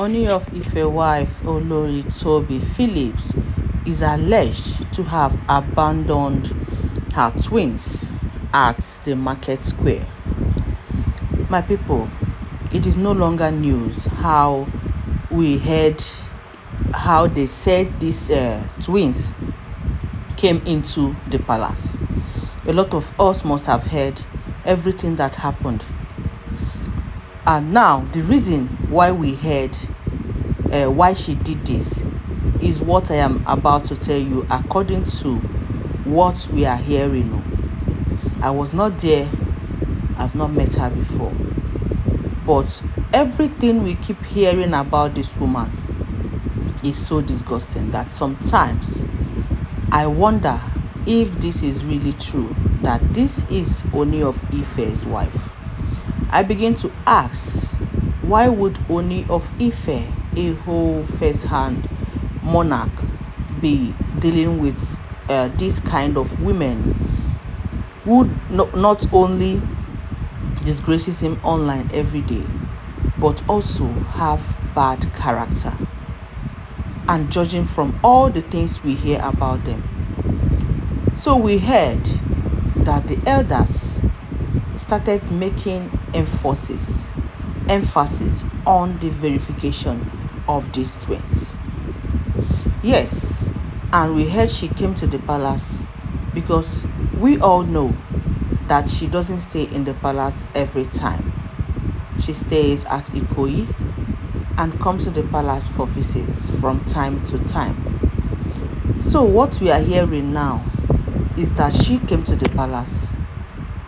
Ooni of Ife wife Olori Tobi Phillips is alleged to have abandoned her twins at the market square. My people, it is no longer news how we heard how they said these twins came into the palace. A lot of us must have heard everything that happened. And now the reason why we heard why she did this is what I am about to tell you according to what we are hearing. I was not there. I've not met her before. But everything we keep hearing about this woman is so disgusting that sometimes I wonder if this is really true, that this is Ooni of Ife's wife. I begin to ask, why would Ooni of Ife, a whole first-hand monarch, be dealing with this kind of women who not only disgraces him online every day, but also have bad character? And judging from all the things we hear about them. So we heard that the elders started making emphasis on the verification of these twins. Yes, and we heard she came to the palace because we all know that she doesn't stay in the palace every time. She stays at Ikoyi and comes to the palace for visits from time to time. So what we are hearing now is that she came to the palace.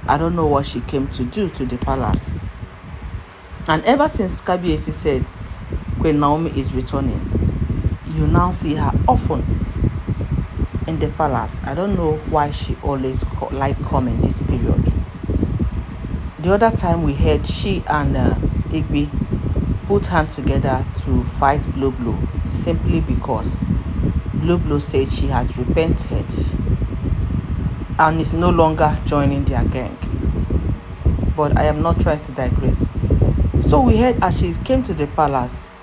I don't know what she came to do to the palace. And ever since Kabiyesi said Queen Naomi is returning, you now see her often in the palace. I don't know why she always like coming this period. The other time we heard she and Igbi put hands together to fight Bloblo simply because Bloblo said she has repented and is no longer joining their gang. But I am not trying to digress. So we heard as she came to the palace,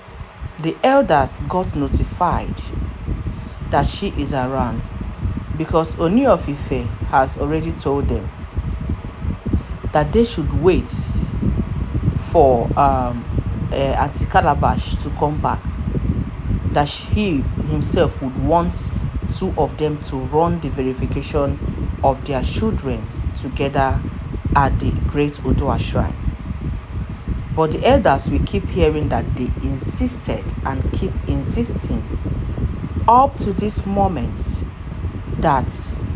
the elders got notified that she is around because Ooni of Ife has already told them that they should wait for Auntie Calabash to come back, that he himself would want two of them to run the verification of their children together at the Great Oduwa Shrine. But the elders, we keep hearing that they insisted and keep insisting up to this moment that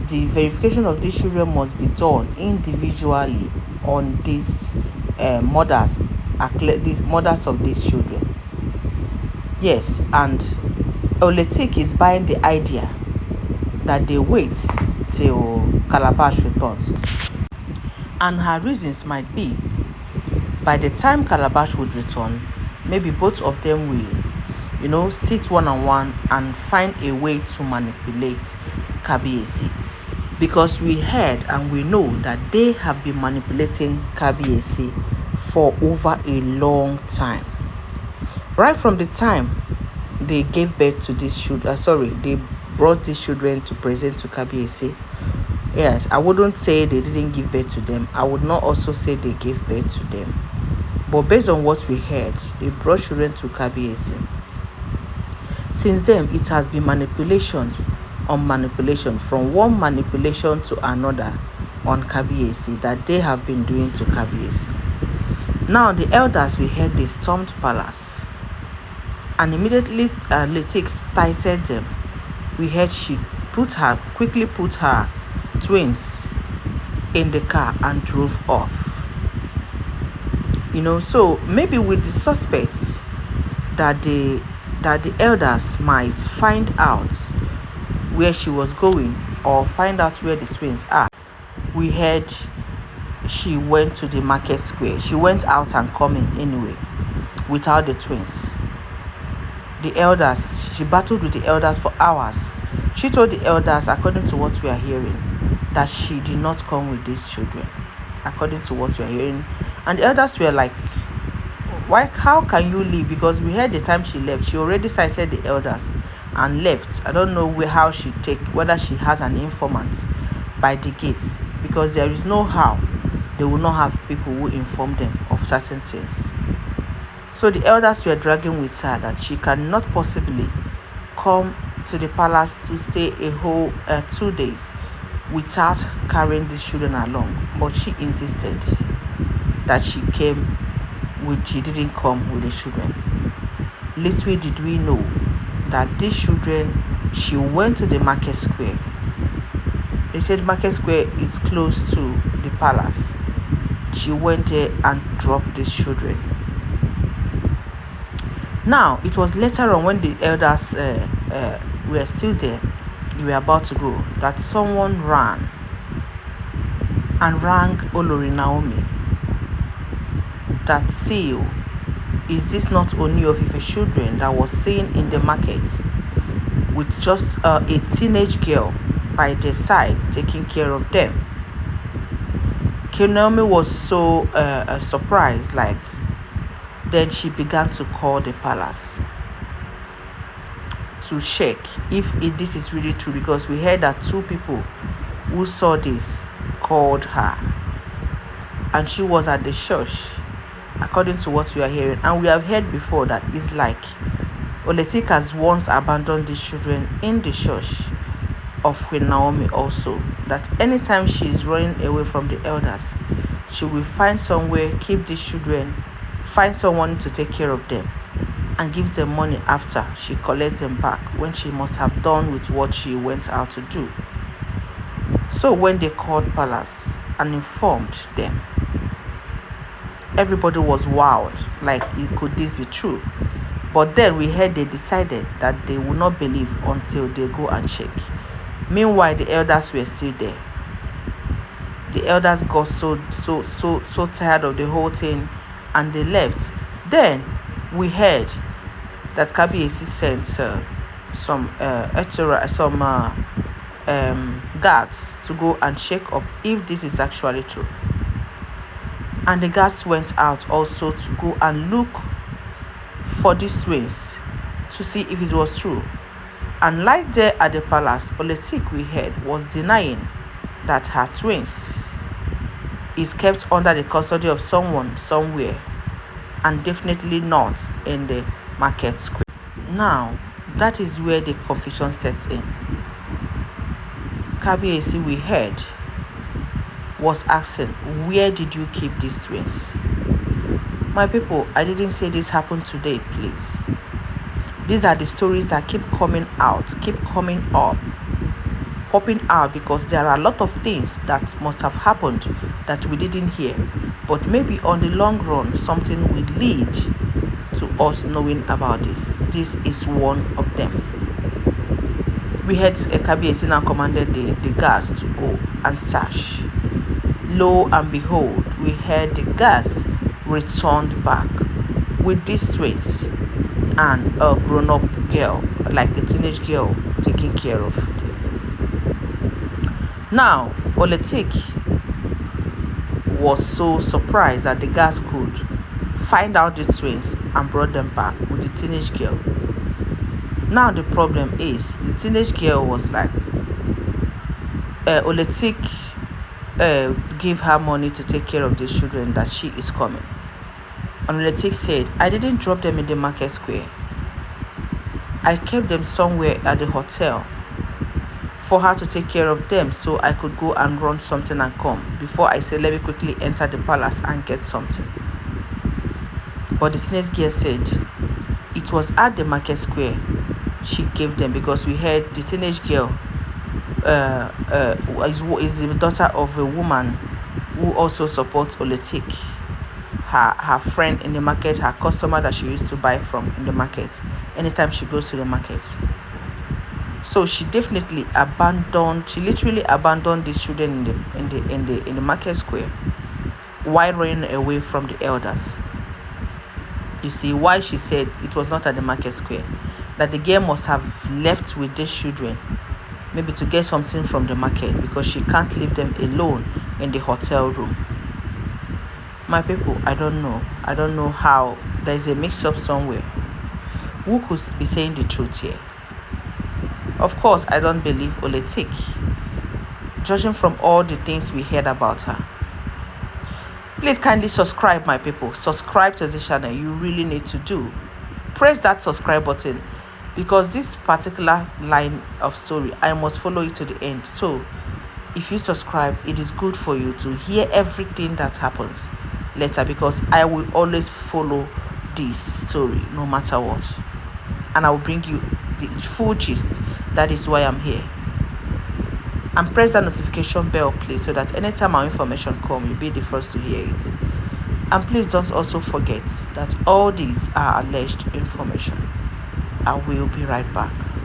the verification of these children must be done individually on these mothers of these children. Yes, and Oletik is buying the idea that they wait till Calabash returns. And her reasons might be, by the time Calabash would return, maybe both of them will, sit one-on-one and find a way to manipulate Kabiyesi. Because we heard and we know that they have been manipulating Kabiyesi for over a long time. Right from the time they gave birth to this children, they brought these children to present to Kabiyesi. Yes, I wouldn't say they didn't give birth to them. I would not also say they gave birth to them. But based on what we heard, they brought children to Kabiyesi. Since then, it has been manipulation on manipulation, from one manipulation to another on Kabiyesi that they have been doing to Kabiyesi. Now, the elders, we heard they stormed palace. And immediately, Letik cited them. We heard she quickly put her twins in the car and drove off. So maybe with the suspects that the elders might find out where she was going or find out where the twins are. We heard she went to the market square. She went out and coming anyway without the twins. The elders, she battled with the elders for hours. She told the elders, according to what we are hearing, that she did not come with these children, according to what we are hearing. And the elders were like, Why? How can you leave? Because we heard the time she left, she already cited the elders and left. I don't know how she take, whether she has an informant by the gates, because there is no how they will not have people who inform them of certain things. So the elders were dragging with her that she cannot possibly come to the palace to stay a whole 2 days without carrying the children along. But she insisted that she didn't come with the children. Little did we know that these children, she went to the market square. They said market square is close to the palace. She went there and dropped these children. Now, it was later on when the elders were still there, they were about to go, that someone ran and rang Olori Naomi that, see, is this not Ooni of Ife children that was seen in the market with just a teenage girl by their side taking care of them? Naomi was so surprised, like, then she began to call the palace to check if this is really true, because we heard that 2 people who saw this called her, and she was at the church, according to what we are hearing. And we have heard before that it's like Oletik has once abandoned these children in the church of Queen Naomi also, that anytime she is running away from the elders, she will find somewhere, keep these children, find someone to take care of them, and gives them money after she collects them back, when she must have done with what she went out to do. So when they called palace and informed them, everybody was wowed, like, could this be true? But then we heard they decided that they would not believe until they go and check. Meanwhile, the elders were still there. The elders got so tired of the whole thing, and they left. Then we heard that Kabiyesi sent some guards to go and check up if this is actually true. And the guards went out also to go and look for these twins to see if it was true. And right there at the palace, Oletik, we heard, was denying that her twins is kept under the custody of someone somewhere, and definitely not in the market square. Now, that is where the confusion sets in. Kabiyesi, we heard, was asking, where did you keep these twins? My people, I didn't say this happened today, please. These are the stories that keep coming out, keep coming up, popping out, because there are a lot of things that must have happened that we didn't hear. But maybe on the long run, something will lead to us knowing about this. This is one of them. We had Kabiyesi now commanded the guards to go and search. Lo and behold, we heard the guards returned back with these twins and a grown-up girl, like a teenage girl, taking care of them. Now, Oletik was so surprised that the guards could find out the twins and brought them back with the teenage girl. Now the problem is, the teenage girl was like, Oletik gave her money to take care of these children, that she is coming. And Oletik said, I didn't drop them in the market square. I kept them somewhere at the hotel for her to take care of them, so I could go and run something and come, before I said, let me quickly enter the palace and get something. But the teenage girl said it was at the market square she gave them, because we heard the teenage girl is the daughter of a woman who also supports Oletik, her friend in the market, her customer that she used to buy from in the market anytime she goes to the market. So she definitely literally abandoned these children in the market square while running away from the elders. You see why she said it was not at the market square, that the girl must have left with these children, maybe to get something from the market, because she can't leave them alone in the hotel room. My people, I don't know how there is a mix-up somewhere. Who could be saying the truth here? Of course, I don't believe Oletik, judging from all the things we heard about her. Please kindly subscribe, my people. Subscribe to the channel. You really need to do. Press that subscribe button, because this particular line of story, I must follow it to the end. So if you subscribe, it is good for you to hear everything that happens later, because I will always follow this story no matter what, and I will bring you the full gist. That is why I'm here. And press that notification bell, please, so that anytime our information comes, you'll be the first to hear it. And please don't also forget that all these are alleged information. I will be right back.